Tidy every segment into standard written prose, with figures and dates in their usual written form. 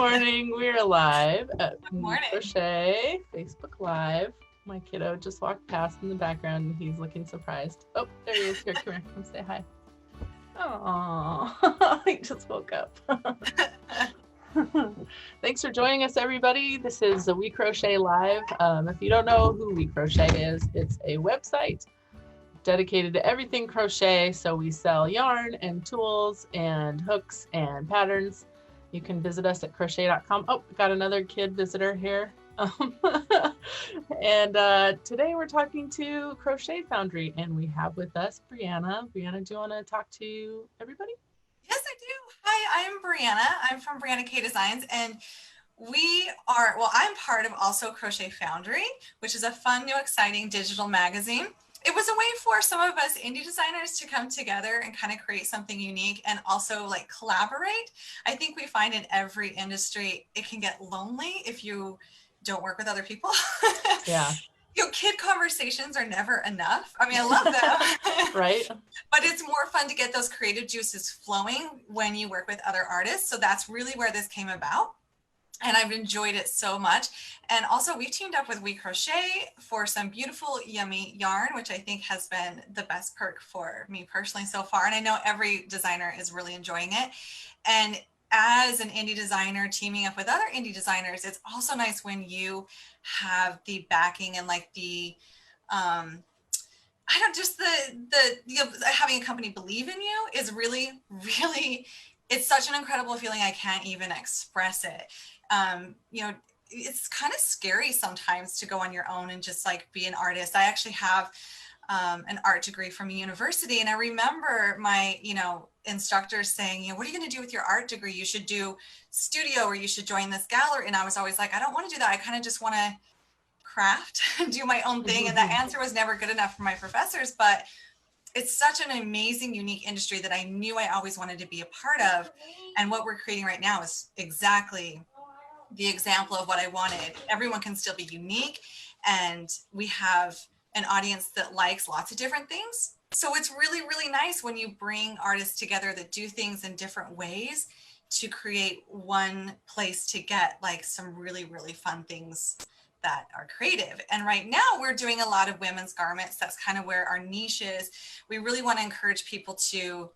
morning. We're live at morning. WeCrochet Facebook Live. My kiddo just walked past in the background and he's looking surprised. Oh, there he is. Here, come here. Come say hi. Oh, he just woke up. Thanks for joining us, everybody. This is a WeCrochet Live. If you don't know who WeCrochet is, it's a website dedicated to everything crochet. So we sell yarn and tools and hooks and patterns. You can visit us at crochet.com. Oh, got another kid visitor here. And today we're talking to Crochet Foundry, and we have with us Briana. Briana, do you want to talk to everybody? Yes, I do. Hi, I'm Briana. I'm from Briana K Designs, and I'm part of also Crochet Foundry, which is a fun, new, exciting digital magazine. It was a way for some of us indie designers to come together and kind of create something unique and also like collaborate. I think we find in every industry, it can get lonely if you don't work with other people. Yeah. You know, kid conversations are never enough. I mean, I love them. Right. But it's more fun to get those creative juices flowing when you work with other artists. So that's really where this came about. And I've enjoyed it so much. And also we've teamed up with WeCrochet for some beautiful, yummy yarn, which I think has been the best perk for me personally so far. And I know every designer is really enjoying it. And as an indie designer teaming up with other indie designers, it's also nice when you have the backing and like the, having a company believe in you is really, really, it's such an incredible feeling. I can't even express it. You know, it's kind of scary sometimes to go on your own and just like be an artist. I actually have an art degree from a university, and I remember my, instructors saying, what are you going to do with your art degree? You should do studio, or you should join this gallery. And I was always like, I don't want to do that. I kind of just want to craft and do my own thing. And that answer was never good enough for my professors, but it's such an amazing, unique industry that I knew I always wanted to be a part of. And what we're creating right now is exactly the example of what I wanted. Everyone can still be unique, and we have an audience that likes lots of different things. So it's really, really nice when you bring artists together that do things in different ways to create one place to get like some really, really fun things that are creative. And right now we're doing a lot of women's garments. That's kind of where our niche is. We really want to encourage people to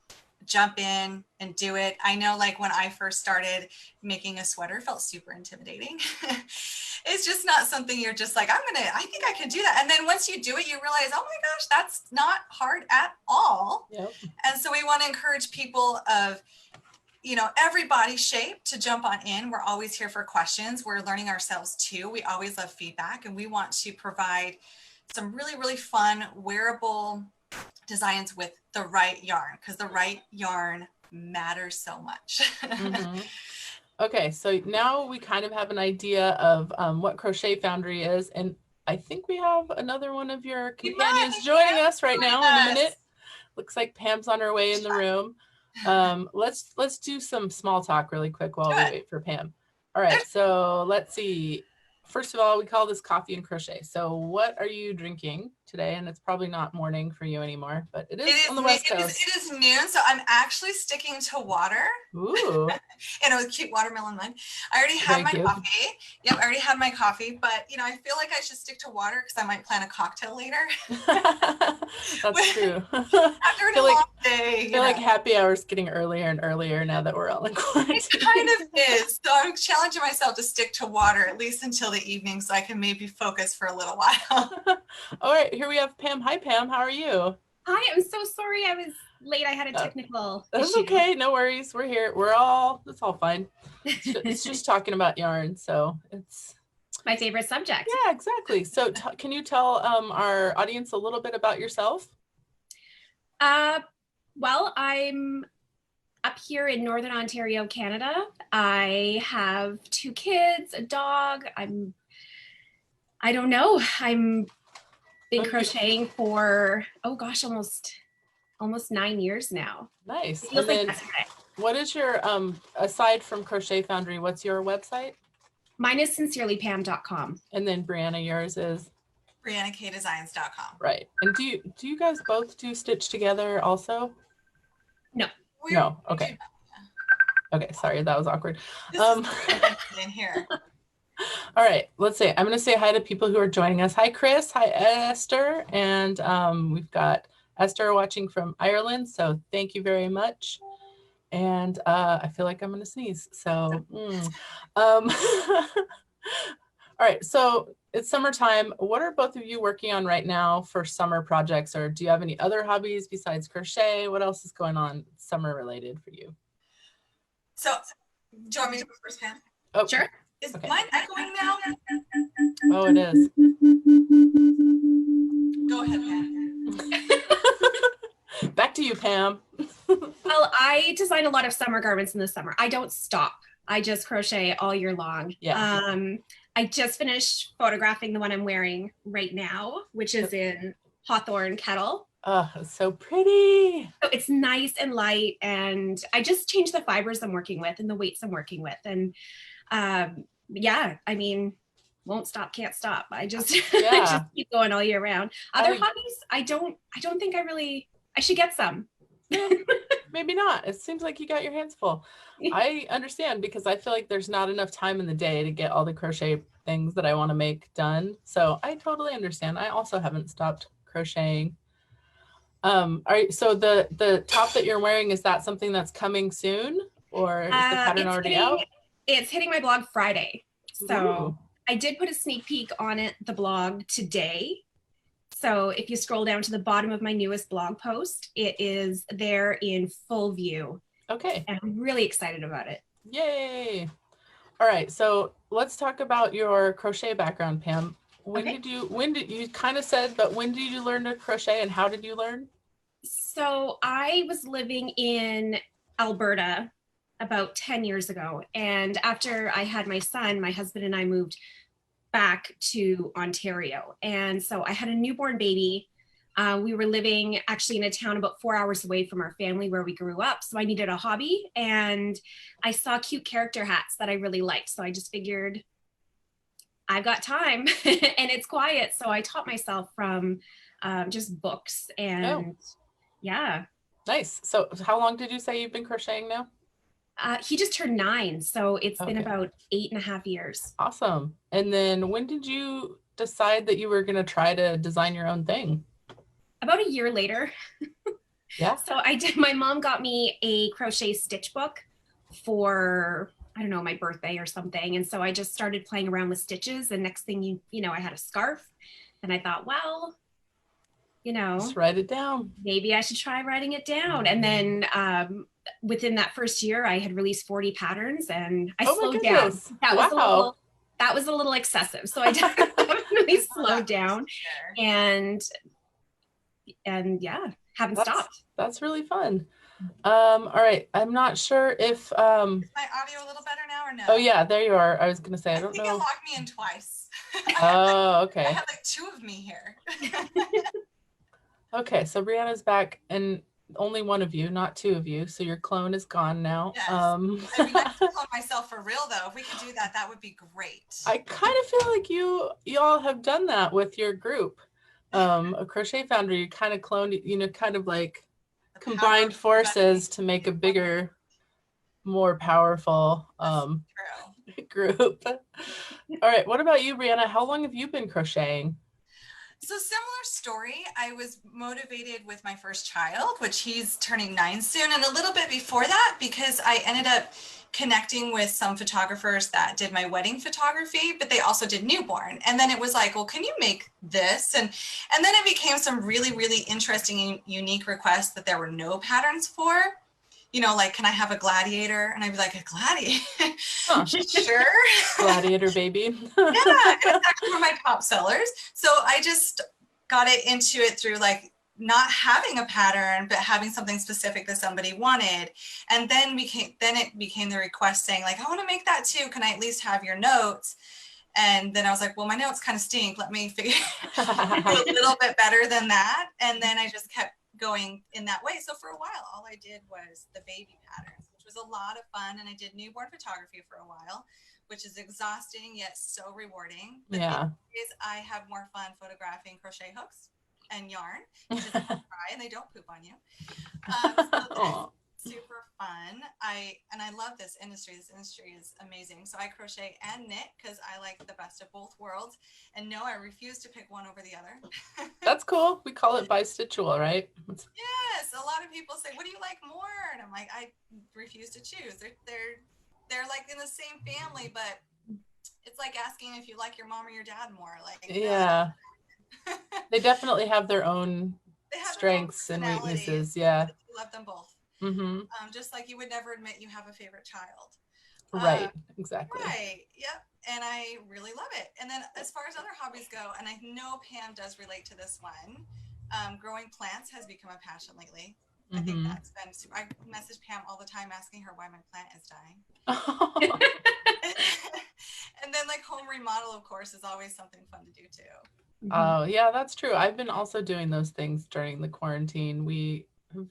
jump in and do it. I know, like when I first started making a sweater, felt super intimidating. It's just not something you're just like, I think I can do that. And then once you do it, you realize, oh my gosh, that's not hard at all. Yep. And so we want to encourage people of, every body shape to jump on in. We're always here for questions. We're learning ourselves too. We always love feedback, and we want to provide some really, really fun, wearable designs with the right yarn, because the right yarn matters so much. Mm-hmm. Okay, so now we kind of have an idea of what Crochet Foundry is, and I think we have another one of your companions joining us right now in a minute. Looks like Pam's on her way in the room. Let's do some small talk really quick while we wait for Pam. All right, so let's see. First of all, we call this Coffee and Crochet. So what are you drinking today? And it's probably not morning for you anymore, but it is on the West Coast. It is noon, so I'm actually sticking to water. Ooh. And a cute watermelon mug. I already had my coffee. Yep, I already had my coffee, but I feel like I should stick to water because I might plan a cocktail later. That's true. After a long day. I feel like happy hour's getting earlier and earlier now that we're all in quarantine. It kind of is. So I'm challenging myself to stick to water at least until the evening so I can maybe focus for a little while. All right, here we have Pam. Hi, Pam. How are you? Hi, I'm so sorry I was late. I had a technical That's issue. Okay. No worries. We're here. It's all fine. It's just talking about yarn. So it's my favorite subject. Yeah, exactly. So can you tell our audience a little bit about yourself? Well, I'm up here in Northern Ontario, Canada. I have 2 kids, a dog. I don't know. I'm been crocheting for, oh gosh, almost 9 years now. Nice. It feels like yesterday. What is your, aside from Crochet Foundry, what's your website? Mine is sincerelypam.com. And then Briana, yours is? BrianaKDesigns.com. Right. And do you guys both do Stitch Together also? No. No. Okay. Okay, sorry, that was awkward. This is in here. All right, let's see. I'm going to say hi to people who are joining us. Hi, Chris. Hi, Esther. And we've got Esther watching from Ireland. So thank you very much. And I feel like I'm going to sneeze. So, all right. So it's summertime. What are both of you working on right now for summer projects? Or do you have any other hobbies besides crochet? What else is going on summer related for you? So do you want me to go first, Pam? Oh, Sure. Is okay. mine echoing now? Oh, it is. Go ahead, Pam. Back to you, Pam. Well, I design a lot of summer garments in the summer. I don't stop. I just crochet all year long. Yeah. I just finished photographing the one I'm wearing right now, which is in Hawthorne Kettle. Oh, it's so pretty. So it's nice and light, and I just changed the fibers I'm working with and the weights I'm working with. And yeah, I mean, won't stop, can't stop. I just I just keep going all year round. Other hobbies, I don't think I should get some. Maybe not. It seems like you got your hands full. I understand, because I feel like there's not enough time in the day to get all the crochet things that I want to make done. So I totally understand. I also haven't stopped crocheting. So the top that you're wearing, is that something that's coming soon, or is the pattern already out? It's hitting my blog Friday. So Ooh. I did put a sneak peek on the blog today. So if you scroll down to the bottom of my newest blog post, it is there in full view. Okay. And I'm really excited about it. Yay. All right. So let's talk about your crochet background, Pam. When did you kind of said, but when did you learn to crochet and how did you learn? So I was living in Alberta about 10 years ago. And after I had my son, my husband and I moved back to Ontario. And so I had a newborn baby. We were living actually in a town about 4 hours away from our family where we grew up. So I needed a hobby, and I saw cute character hats that I really liked. So I just figured I've got time and it's quiet. So I taught myself from just books and yeah. Nice. So how long did you say you've been crocheting now? He just turned 9. So it's been about 8.5 years. Awesome. And then when did you decide that you were going to try to design your own thing? About a year later. Yeah. So my mom got me a crochet stitch book for, I don't know, my birthday or something. And so I just started playing around with stitches. And next thing you know, I had a scarf. And I thought, well, just write it down. Maybe I should try writing it down. And then within that first year, I had released 40 patterns, and I slowed down. That was a little excessive. So I definitely slowed down, and yeah, haven't stopped. That's really fun. All right. I'm not sure if Is my audio a little better now or no? Oh yeah, there you are. I was gonna say I don't know. It locked me in twice. Oh, okay. I had like 2 of me here. Okay, so Briana's back, and only one of you, not 2 of you. So your clone is gone now. Yes. I mean, I can clone myself for real though. If we could do that, that would be great. I kind of feel like y'all have done that with your group. A Crochet Foundry, you kind of cloned, kind of like combined forces to make a bigger, more powerful group. All right, what about you, Briana? How long have you been crocheting? So similar story. I was motivated with my first child, which he's turning 9 soon, and a little bit before that, because I ended up connecting with some photographers that did my wedding photography, but they also did newborn. And then it was like, well, can you make this? And then it became some really, really interesting and unique requests that there were no patterns for. Like, can I have a gladiator? And I'd be like, a gladiator? Huh. Sure. Gladiator baby. Yeah, it's actually one of my top sellers. So I just got it into it through like not having a pattern, but having something specific that somebody wanted. And then it became the request saying like, I want to make that too. Can I at least have your notes? And then I was like, well, my notes kind of stink. Let me figure a little bit better than that. And then I just kept going in that way. So for a while, all I did was the baby patterns, which was a lot of fun. And I did newborn photography for a while, which is exhausting yet so rewarding. The thing is, I have more fun photographing crochet hooks and yarn because they don't cry and they don't poop on you. super fun. And I love this industry. This industry is amazing. So I crochet and knit because I like the best of both worlds. And no, I refuse to pick one over the other. That's cool. We call it bi-stitchual, right? Yes, a lot of people say, "What do you like more?" And I'm like, I refuse to choose. They're like in the same family, but it's like asking if you like your mom or your dad more. Like, Yeah, no. they definitely have their own They have their own strengths and personalities, weaknesses. Yeah. but you love them both. Mm-hmm. Just like you would never admit you have a favorite child. Right. Exactly. Right. Yep. And I really love it. And then as far as other hobbies go, and I know Pam does relate to this one, growing plants has become a passion lately. I think that's been super. I message Pam all the time asking her why my plant is dying. And then like home remodel, of course, is always something fun to do too. Oh, yeah, that's true. I've been also doing those things during the quarantine. We have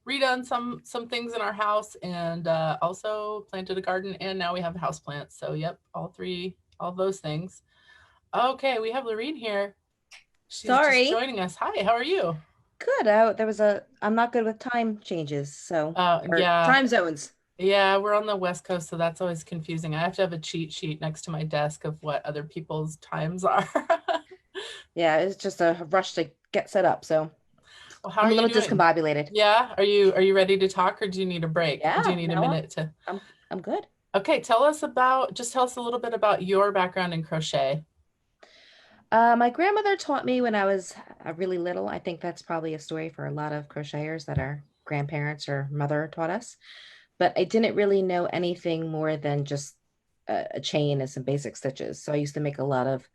redone some things in our house and also planted a garden, and now we have houseplants. So yep, all those things. Okay, we have Lorene here. She's Sorry. just joining us. Hi, how are you? Good. I'm not good with time changes, so or yeah. time zones. Yeah, we're on the West Coast, so that's always confusing. I have to have a cheat sheet next to my desk of what other people's times are. Yeah, it's just a rush to get set up, so Well, how I'm are a little you doing? discombobulated. Yeah, are you ready to talk, or do you need a break? Yeah, Do you need a no, minute to? I'm good. Okay, tell us a little bit about your background in crochet. My grandmother taught me when I was really little. I think that's probably a story for a lot of crocheters that our grandparents or mother taught us. But I didn't really know anything more than just a chain and some basic stitches. So I used to make a lot of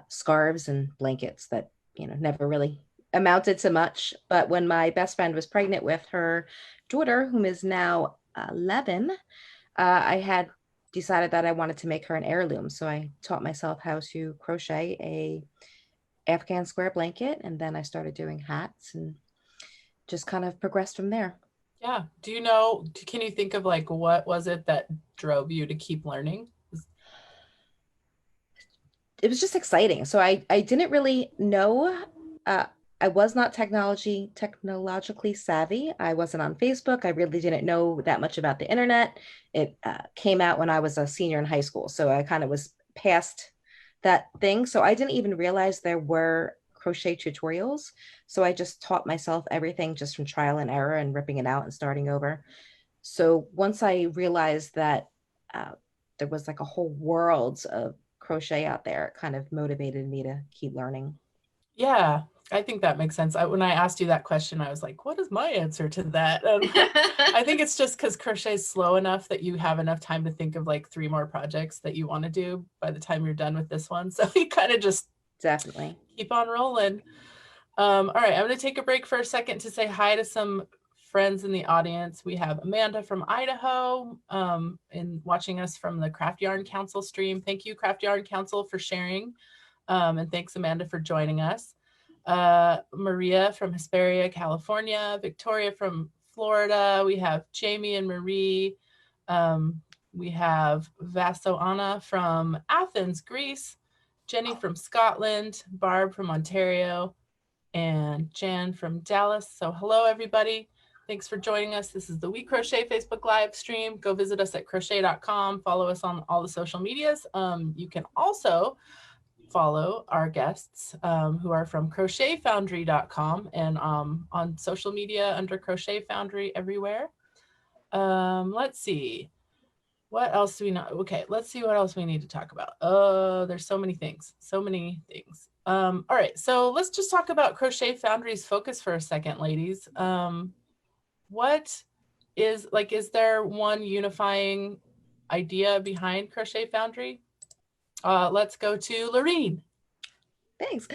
scarves and blankets that, never really amounted to much. But when my best friend was pregnant with her daughter, whom is now 11, I had decided that I wanted to make her an heirloom. So I taught myself how to crochet a Afghan square blanket, and then I started doing hats and just kind of progressed from there. Yeah. Can you think of like what was it that drove you to keep learning? It was just exciting. So I didn't really know. I was not technologically savvy. I wasn't on Facebook. I really didn't know that much about the internet. It came out when I was a senior in high school, so I kind of was past that thing. So I didn't even realize there were crochet tutorials. So I just taught myself everything just from trial and error and ripping it out and starting over. So once I realized that there was like a whole world of crochet out there, it kind of motivated me to keep learning. Yeah, I think that makes sense. When I asked you that question, I was like, what is my answer to that? I think it's just because crochet is slow enough that you have enough time to think of like 3 more projects that you want to do by the time you're done with this one. So you kind of just Definitely keep on rolling. All right, I'm going to take a break for a second to say hi to some friends in the audience. We have Amanda from Idaho and watching us from the Craft Yarn Council stream. Thank you, Craft Yarn Council, for sharing. And thanks, Amanda, for joining us. Maria from Hesperia, California. Victoria from Florida. We have Jamie and Marie. We have Vasoana from Athens, Greece. Jenny from Scotland. Barb from Ontario. And Jan from Dallas. So hello, everybody. Thanks for joining us. This is the WeCrochet Facebook live stream. Go visit us at crochet.com. Follow us on all the social medias. You can also follow our guests who are from crochetfoundry.com and on social media under Crochet Foundry everywhere. Let's see. What else do we know? Okay, let's see what else we need to talk about. There's so many things. All right, so let's just talk about Crochet Foundry's focus for a second, ladies. What is there one unifying idea behind Crochet Foundry? Let's go to Lorene. Thanks.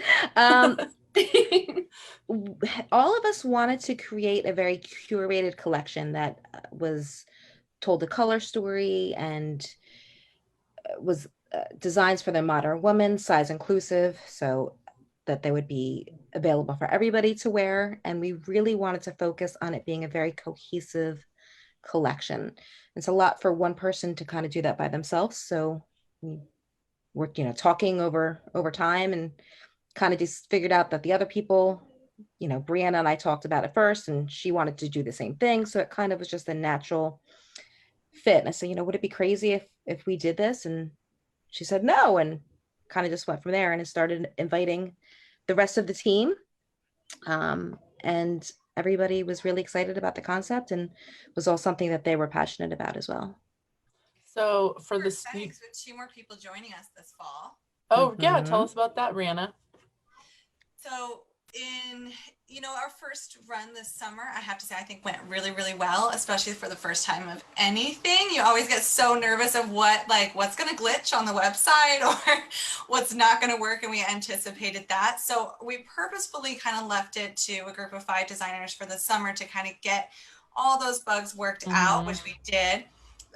All of us wanted to create a very curated collection that was told a color story and was designs for the modern woman, size inclusive, so that they would be available for everybody to wear. And we really wanted to focus on it being a very cohesive collection. It's a lot for one person to kind of do that by themselves. So we were, talking over time and kind of just figured out that the other people Briana and I talked about it first, and she wanted to do the same thing. So it kind of was just a natural fit. And I said, would it be crazy if we did this? And she said no, and kind of just went from there, and it started inviting the rest of the team. And everybody was really excited about the concept, and was all something that they were passionate about as well. So for We're this, excited 'cause we have 2 more people joining us this fall. oh yeah, tell us about that, Briana. So in our first run this summer, I have to say I think went really, really well, especially for the first time of anything. You always get so nervous of what's going to glitch on the website or what's not going to work, and we anticipated that. So we purposefully kind of left it to a group of 5 designers for the summer to kind of get all those bugs worked out, which we did.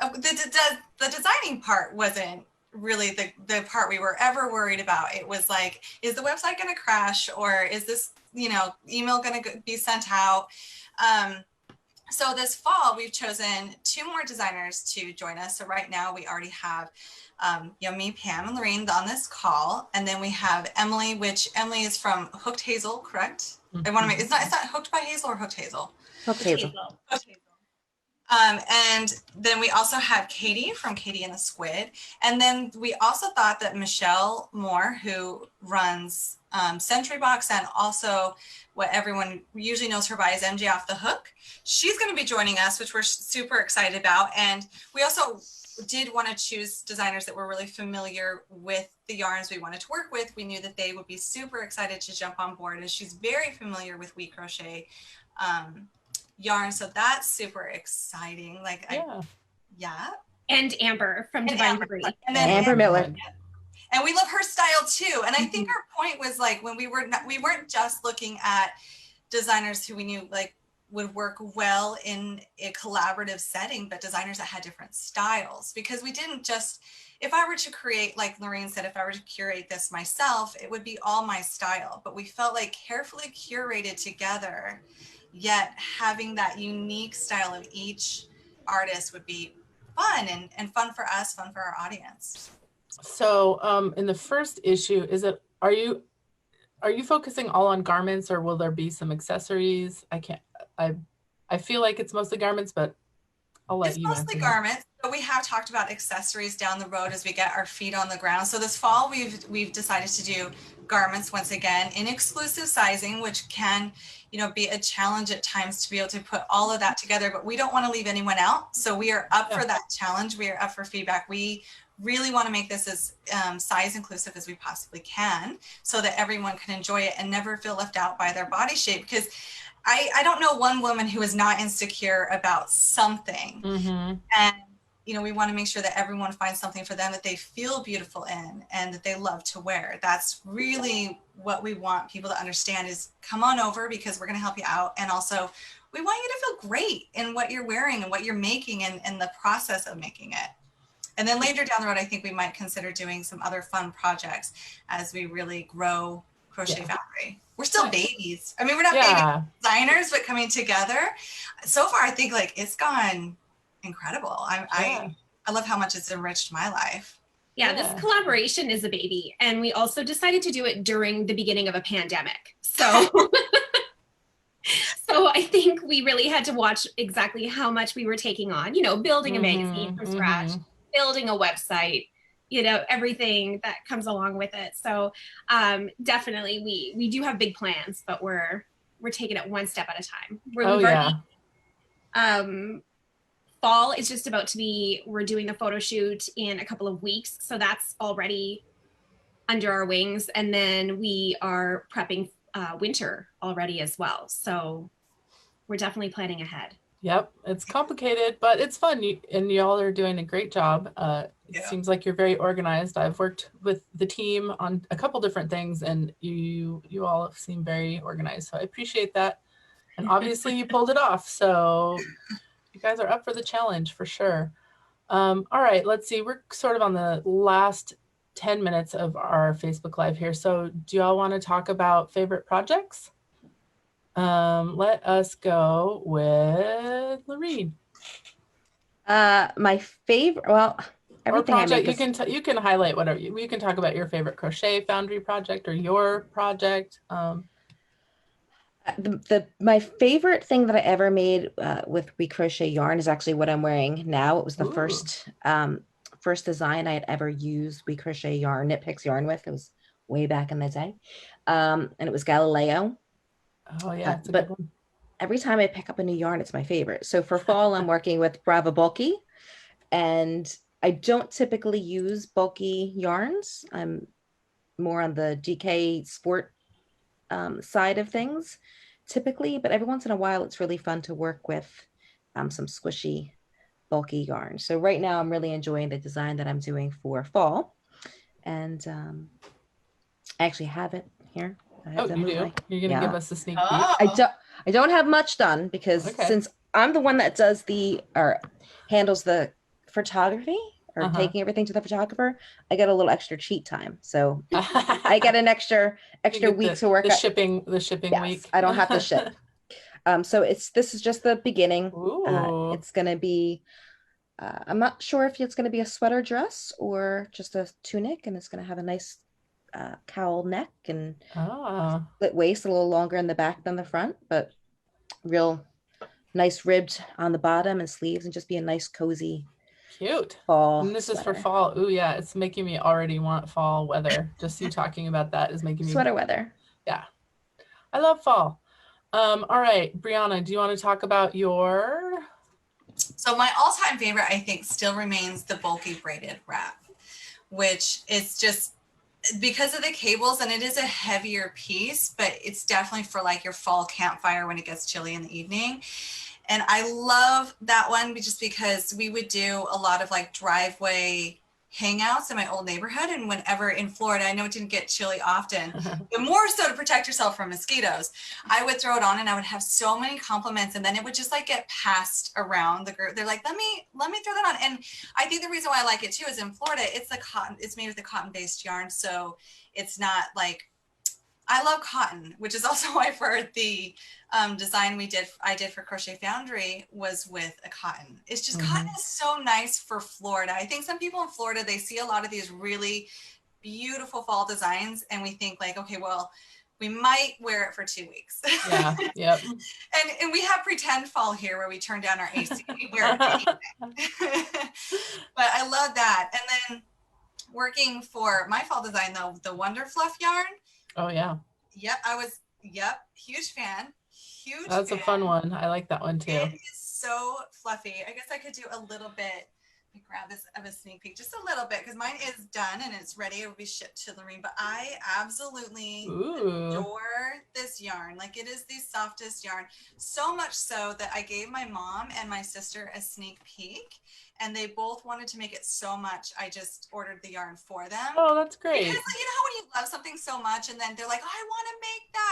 The designing part wasn't really the part we were ever worried about. It was like, is the website going to crash, or is this email going to be sent out? So this fall we've chosen 2 more designers to join us. So right now we already have me, Pam, and Lorene on this call, and then we have Emily, which Emily is from Hooked Hazel, correct? I want to make it's not Hooked by Hazel or Hooked Hazel? Hooked Hazel. Hooked Hazel. And then we also have Katie from Katie and the Squid. And then we also thought that Michelle Moore, who runs Century Box, and also what everyone usually knows her by is MJ Off the Hook, she's going to be joining us, which we're super excited about. And we also did want to choose designers that were really familiar with the yarns we wanted to work with. We knew that they would be super excited to jump on board, as she's very familiar with WeCrochet yarn. So that's super exciting. And Amber from Divine Debris. And then Amber Miller. And we love her style too. And I think our point was when we weren't just looking at designers who we knew would work well in a collaborative setting, but designers that had different styles, because we didn't just, if I were to create, like Lorene said, if I were to curate this myself, it would be all my style, but we felt like carefully curated together, yet having that unique style of each artist would be fun and fun for us, fun for our audience. So in the first issue, are you focusing all on garments, or will there be some accessories? I feel like it's mostly garments, but I'll let you answer. It's mostly garments, but we have talked about accessories down the road as we get our feet on the ground. So this fall we've decided to do garments once again in exclusive sizing, which can be a challenge at times to be able to put all of that together, but we don't want to leave anyone out. So we are up for that challenge. We are up for feedback. We really want to make this as size inclusive as we possibly can, so that everyone can enjoy it and never feel left out by their body shape. Because I don't know one woman who is not insecure about something. And we want to make sure that everyone finds something for them that they feel beautiful in and that they love to wear. That's really what we want people to understand, is come on over, because we're going to help you out. And also we want you to feel great in what you're wearing and what you're making and the process of making it. And then later down the road, I think we might consider doing some other fun projects as we really grow Crochet Foundry. We're still babies. I mean, we're not baby designers, but coming together. So far, I think it's gone incredible. I love how much it's enriched my life. Yeah, this collaboration is a baby. And we also decided to do it during the beginning of a pandemic. So, so I think we really had to watch exactly how much we were taking on, building a magazine from scratch, building a website, everything that comes along with it. So definitely we do have big plans, but we're taking it one step at a time. Fall is just about to be, we're doing the photo shoot in a couple of weeks. So that's already under our wings. And then we are prepping winter already as well. So we're definitely planning ahead. Yep, it's complicated, but it's fun. And y'all are doing a great job. It seems like you're very organized. I've worked with the team on a couple different things, and you all seem very organized. So I appreciate that. And obviously you pulled it off. So you guys are up for the challenge for sure. All right, let's see. We're sort of on the last 10 minutes of our Facebook Live here. So do y'all want to talk about favorite projects? Let us go with Lorene. My favorite, everything project, you can highlight whatever you can talk about your favorite Crochet Foundry project or your project. My favorite thing that I ever made with WeCrochet yarn is actually what I'm wearing now. It was the Ooh. first design I had ever used WeCrochet yarn, Knit Picks yarn with. It was way back in the day, and it was Galileo. Oh yeah, it's a good But one. every time I pick up a new yarn, it's my favorite. So for fall, I'm working with Brava Bulky, and I don't typically use bulky yarns. I'm more on the GK sport side of things typically, but every once in a while it's really fun to work with some squishy, bulky yarn. So right now I'm really enjoying the design that I'm doing for fall. And I actually have it here. I have Oh, them you on do? my, You're gonna give yeah. us a sneak peek? Oh. I don't have much done because Okay. since I'm the one that does or handles the photography or Uh-huh. taking everything to the photographer, I get a little extra cheat time. So I get an extra You get week to work. the shipping Yes, week. I don't have to ship. So this is just the beginning. Ooh. It's gonna be I'm not sure if it's gonna be a sweater dress or just a tunic, and it's gonna have a nice cowl neck and Oh, split waist, a little longer in the back than the front, but real nice ribbed on the bottom and sleeves, and just be a nice cozy cute. fall And this is for sweater. fall. Ooh, yeah, it's making me already want fall weather. Just you talking about that is making me, Sweater weather. yeah. I love fall. All right, Briana, do you want to talk about your? So my all-time favorite, I think, still remains the bulky braided wrap, which is just because of the cables, and it is a heavier piece, but it's definitely for like your fall campfire when it gets chilly in the evening. And I love that one just because we would do a lot of like driveway hangouts in my old neighborhood. And whenever in Florida, I know it didn't get chilly often, but more so to protect yourself from mosquitoes, I would throw it on and I would have so many compliments. And then it would just like get passed around the group. They're like, let me throw that on. And I think the reason why I like it too is in Florida, it's made with a cotton based yarn. So it's not like, I love cotton, which is also why for the design I did for Crochet Foundry was with a cotton. It's just cotton is so nice for Florida. I think some people in Florida, they see a lot of these really beautiful fall designs and we think like, okay, well, we might wear it for 2 weeks. Yeah, yep. and we have pretend fall here where we turn down our AC. We wear it anyway. But I love that. And then working for my fall design though, the Wonder Fluff yarn. Oh yeah. Yep, huge fan. That's a fun one. I like that one too. It is so fluffy. I guess I could do a little bit. Let me grab this of a sneak peek, just a little bit, because mine is done and it's ready. It will be shipped to Lorene. But I absolutely adore this yarn. Like it is the softest yarn. So much so that I gave my mom and my sister a sneak peek, and they both wanted to make it so much. I just ordered the yarn for them. Oh, that's great. Because you know when you love something so much, and then they're like, oh, I want to make that.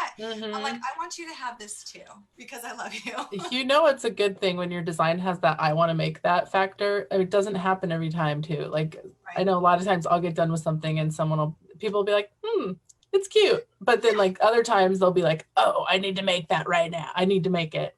I'm like, I want you to have this too because I love you. You know, it's a good thing when your design has that I want to make that factor. It doesn't happen every time too. Like I know a lot of times I'll get done with something and people will be like, it's cute. But then like other times they'll be like, oh, I need to make that right now. I need to make it.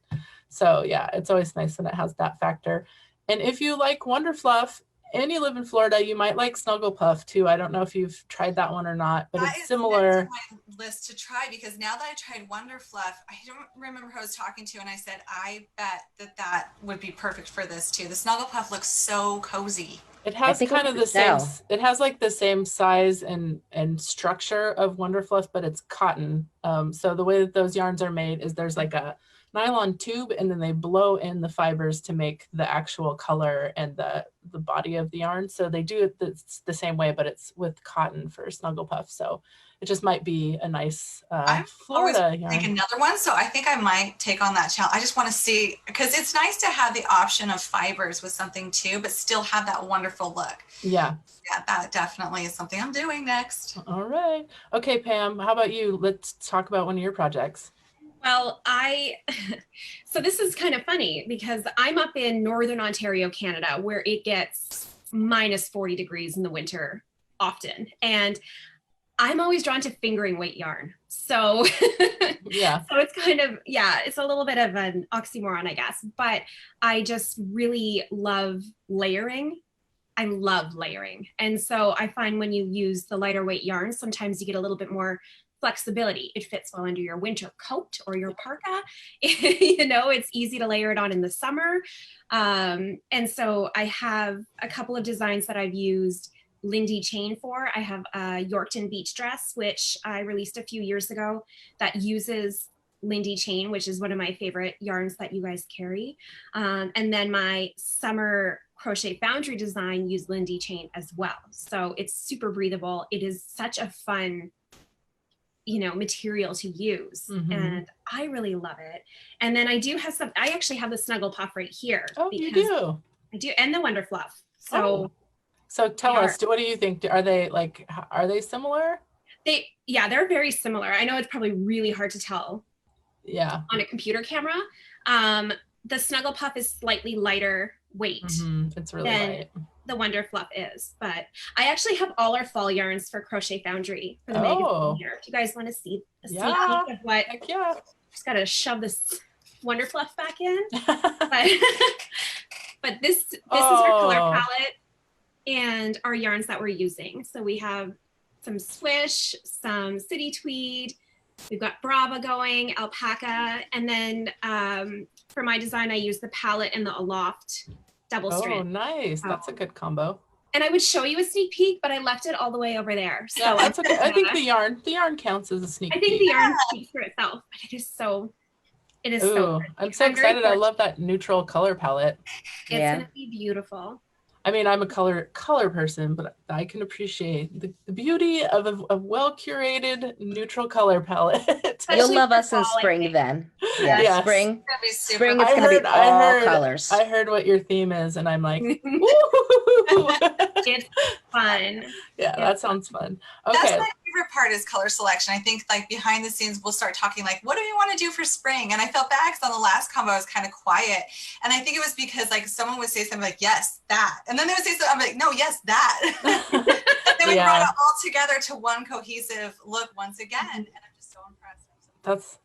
So yeah, it's always nice when it has that factor. And if you like Wonder Fluff and you live in Florida, you might like Snuggle Puff too. I don't know if you've tried that one or not, but it's similar. On my list to try because now that I tried Wonder Fluff, I don't remember who I was talking to, and I said, I bet that would be perfect for this too. The Snuggle Puff looks so cozy. It has kind of the same. It has like the same size and structure of Wonder Fluff, but it's cotton. So the way that those yarns are made is there's like a nylon tube, and then they blow in the fibers to make the actual color and the body of the yarn. So they do it the same way, but it's with cotton for Snuggle Puff. So it just might be a nice Florida yarn. Make another one, so I think I might take on that challenge. I just want to see, because it's nice to have the option of fibers with something too, but still have that wonderful look. Yeah, that definitely is something I'm doing next. All right. Okay, Pam, how about you? Let's talk about one of your projects. Well, so this is kind of funny because I'm up in Northern Ontario, Canada, where it gets minus 40 degrees in the winter often. And I'm always drawn to fingering weight yarn. So yeah, so it's kind of, it's a little bit of an oxymoron, I guess, but I just really love layering. I love layering. And so I find when you use the lighter weight yarn, sometimes you get a little bit more flexibility. It fits well under your winter coat or your parka. You know, it's easy to layer it on in the summer. And so I have a couple of designs that I've used Lindy chain for. I have a Yorkton beach dress, which I released a few years ago, that uses Lindy chain, which is one of my favorite yarns that you guys carry. And then my summer Crochet Foundry design used Lindy chain as well. So it's super breathable. It is such a fun, you know, material to use. And I really love it. And then I do have some, I actually have the Snuggle Puff right here. Oh, you do? I do. And the Wonder Fluff. So, so tell us, what do you think? Are they similar? Yeah, they're very similar. I know it's probably really hard to tell. Yeah. On a computer camera. The Snuggle Puff is slightly lighter weight. It's really light. The Wonder Fluff is, but I actually have all our fall yarns for Crochet Foundry for the magazine here. If you guys want to see a sneak peek of what, just gotta shove this Wonder Fluff back in. But this is our color palette and our yarns that we're using. So we have some Swish, some City Tweed, we've got Brava going, Alpaca, and then for my design, I use the palette and the Aloft double strand. Oh, nice. That's a good combo. And I would show you a sneak peek, but I left it all the way over there. So yeah, that's okay. I think the yarn counts as a sneak peek. I think the yarn speaks for itself, but it is so good. I'm so excited. I love that neutral color palette. It's gonna be beautiful. I mean, I'm a color person, but I can appreciate the beauty of a well-curated neutral color palette. You'll love us in spring then. Yeah, yes. Spring it's going to be all colors. I heard what your theme is, and I'm like, woo! It's fun. Yeah, that sounds fun. Okay. That's my favorite part is color selection. I think like behind the scenes, we'll start talking like, what do we want to do for spring? And I felt bad because on the last combo, I was kind of quiet. And I think it was because like someone would say something like, yes, that. And then they would say something, I'm like, no, yes, that. Then we brought it all together to one cohesive look once again. And I'm just so impressed.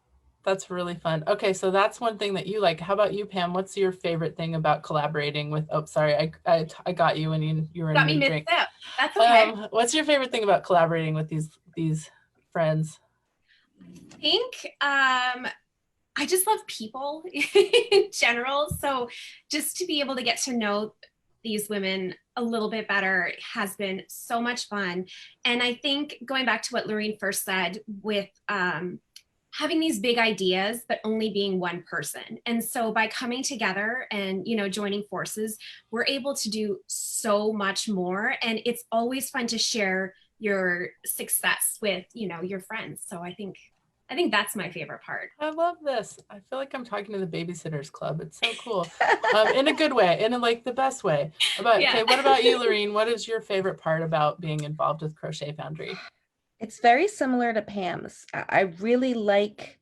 That's really fun. Okay, so that's one thing that you like. How about you, Pam? What's your favorite thing about collaborating with? Oh, sorry, I got you when you were in the drink. That's okay. What's your favorite thing about collaborating with these friends? I think I just love people in general. So just to be able to get to know these women a little bit better has been so much fun. And I think going back to what Lorene first said with having these big ideas, but only being one person. And so by coming together and, you know, joining forces, we're able to do so much more. And it's always fun to share your success with, you know, your friends. So I think that's my favorite part. I love this. I feel like I'm talking to the Babysitters Club. It's so cool. In a good way, in like the best way. Okay, what about you, Lorene? What is your favorite part about being involved with Crochet Foundry? It's very similar to Pam's. I really like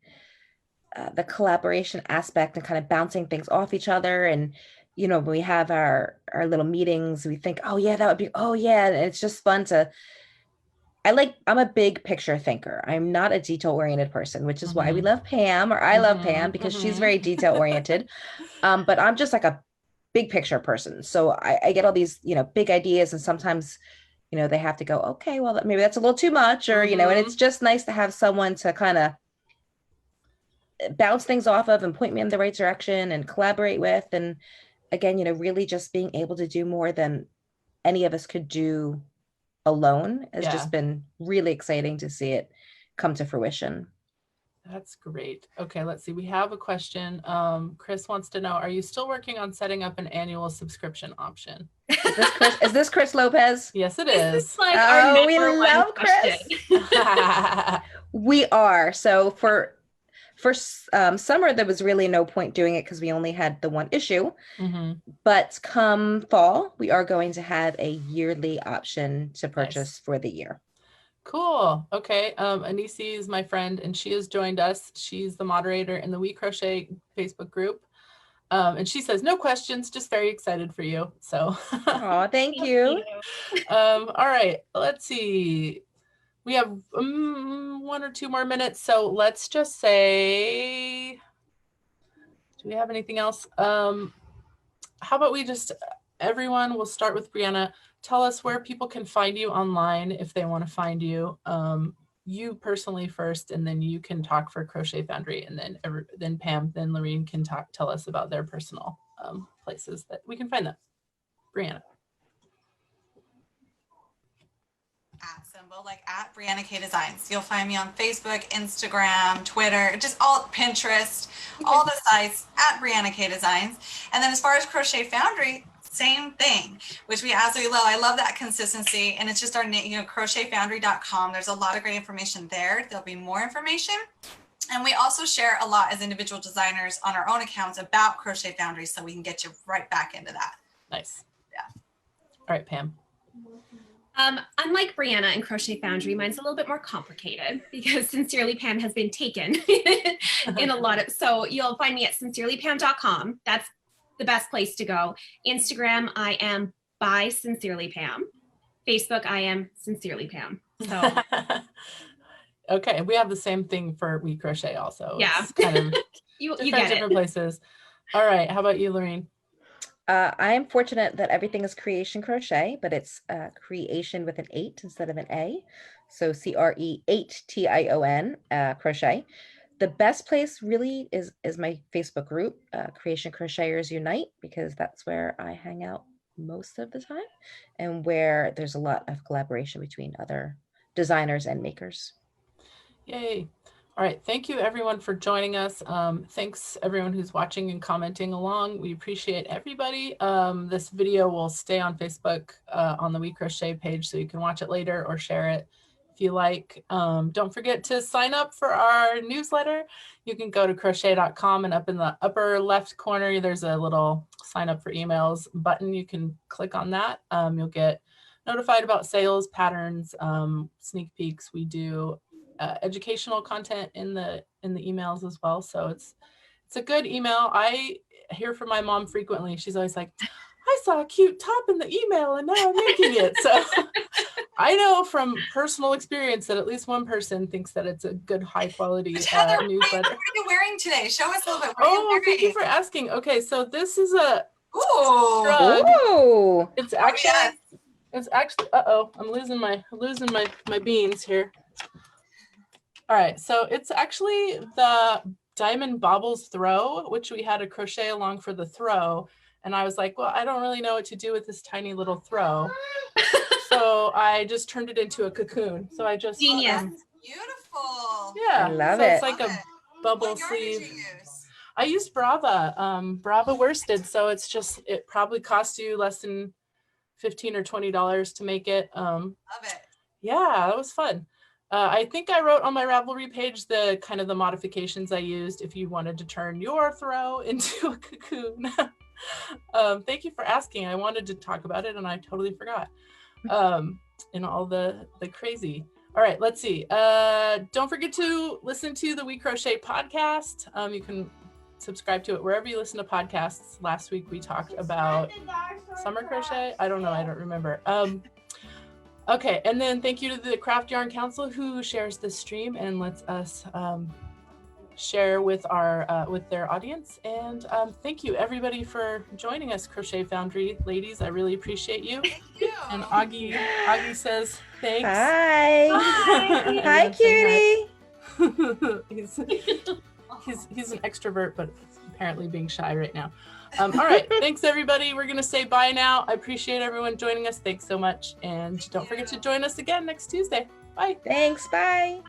the collaboration aspect and kind of bouncing things off each other. And, you know, when we have our little meetings, we think, oh yeah, that would be, oh yeah. And it's just fun to, I'm a big picture thinker. I'm not a detail oriented person, which is why we love Pam, or I love Pam because she's very detail oriented. But I'm just like a big picture person. So I get all these, you know, big ideas, and sometimes, you know, they have to go, okay, well, maybe that's a little too much, or, you know, and it's just nice to have someone to kind of bounce things off of and point me in the right direction and collaborate with. And again, you know, really just being able to do more than any of us could do alone has just been really exciting to see it come to fruition. That's great. Okay, let's see. We have a question. Chris wants to know, are you still working on setting up an annual subscription option? Is this Chris Lopez? Yes, it is. Like we love Chris. We are. So for summer, there was really no point doing it because we only had the one issue. But come fall, we are going to have a yearly option to purchase for the year. Cool. Okay. Anisi is my friend, and she has joined us. She's the moderator in the WeCrochet Facebook group. And she says, no questions, just very excited for you. So, oh, thank you. All right, let's see. We have 1 or 2 more minutes. So let's just say, do we have anything else? How about we just, everyone, we'll start with Briana. Tell us where people can find you online if they want to find you. you personally first, and then you can talk for Crochet Foundry, and then Pam, then Lorene can tell us about their personal places that we can find them. Briana. At symbol, like at Briana K Designs. You'll find me on Facebook, Instagram, Twitter, just all Pinterest, all the sites at Briana K Designs. And then as far as Crochet Foundry, same thing, which we absolutely love. I love that consistency, and it's just our name, crochetfoundry.com. There's a lot of great information there. There'll be more information. And we also share a lot as individual designers on our own accounts about Crochet Foundry, so we can get you right back into that. Nice. Yeah. All right, Pam. Unlike Briana and Crochet Foundry, mine's a little bit more complicated because Sincerely Pam has been taken in a lot of, so you'll find me at sincerelypam.com. That's the best place to go. Instagram, I am by Sincerely Pam. Facebook, I am Sincerely Pam. So okay, we have the same thing for WeCrochet also. Yeah. It's kind of you different, get different it. places. All right, how about you, Lorene? I am fortunate that everything is Creation Crochet, but it's creation with an 8 instead of an A. So CRE8TION crochet. The best place really is my Facebook group, Creation Crocheters Unite, because that's where I hang out most of the time and where there's a lot of collaboration between other designers and makers. Yay. All right, thank you everyone for joining us. Thanks everyone who's watching and commenting along. We appreciate everybody. This video will stay on Facebook on the WeCrochet page, so you can watch it later or share it if you like. Don't forget to sign up for our newsletter. You can go to crochet.com, and up in the upper left corner, there's a little sign up for emails button. You can click on that. You'll get notified about sales, patterns, sneak peeks. We do educational content in the emails as well, so it's a good email. I hear from my mom frequently. She's always like, I saw a cute top in the email and now I'm making it. So I know from personal experience that at least one person thinks that it's a good high quality newsletter. What are you wearing today? Show us a little bit. Thank you for asking. Okay, so this is a Ooh. shrug. Ooh. It's actually I'm losing my beans here. All right, so it's actually the Diamond Bobbles throw, which we had a crochet along for the throw. And I was like, well, I don't really know what to do with this tiny little throw. So I just turned it into a cocoon. So I just Genius. Beautiful. Yeah, I love so it. It's like a bubble What yarn did sleeve. you use? I used Brava worsted. So it probably cost you less than $15 or $20 to make it. Love it. Yeah, that was fun. I think I wrote on my Ravelry page the kind of the modifications I used if you wanted to turn your throw into a cocoon. Thank you for asking. I wanted to talk about it and I totally forgot. In all the crazy. All right, let's see. Don't forget to listen to the WeCrochet podcast. You can subscribe to it wherever you listen to podcasts. Last week we talked about summer crochet. I don't remember. Okay, and then thank you to the Craft Yarn Council who shares this stream and lets us share with their audience. And thank you everybody for joining us, Crochet Foundry ladies. I really appreciate you. Thank you. And Augie says thanks. Hi. Hi. Hi, cutie. he's an extrovert, but apparently being shy right now. All right, thanks everybody. We're gonna say bye now. I appreciate everyone joining us. Thanks so much, and don't forget to join us again next Tuesday. Bye. Thanks. Bye.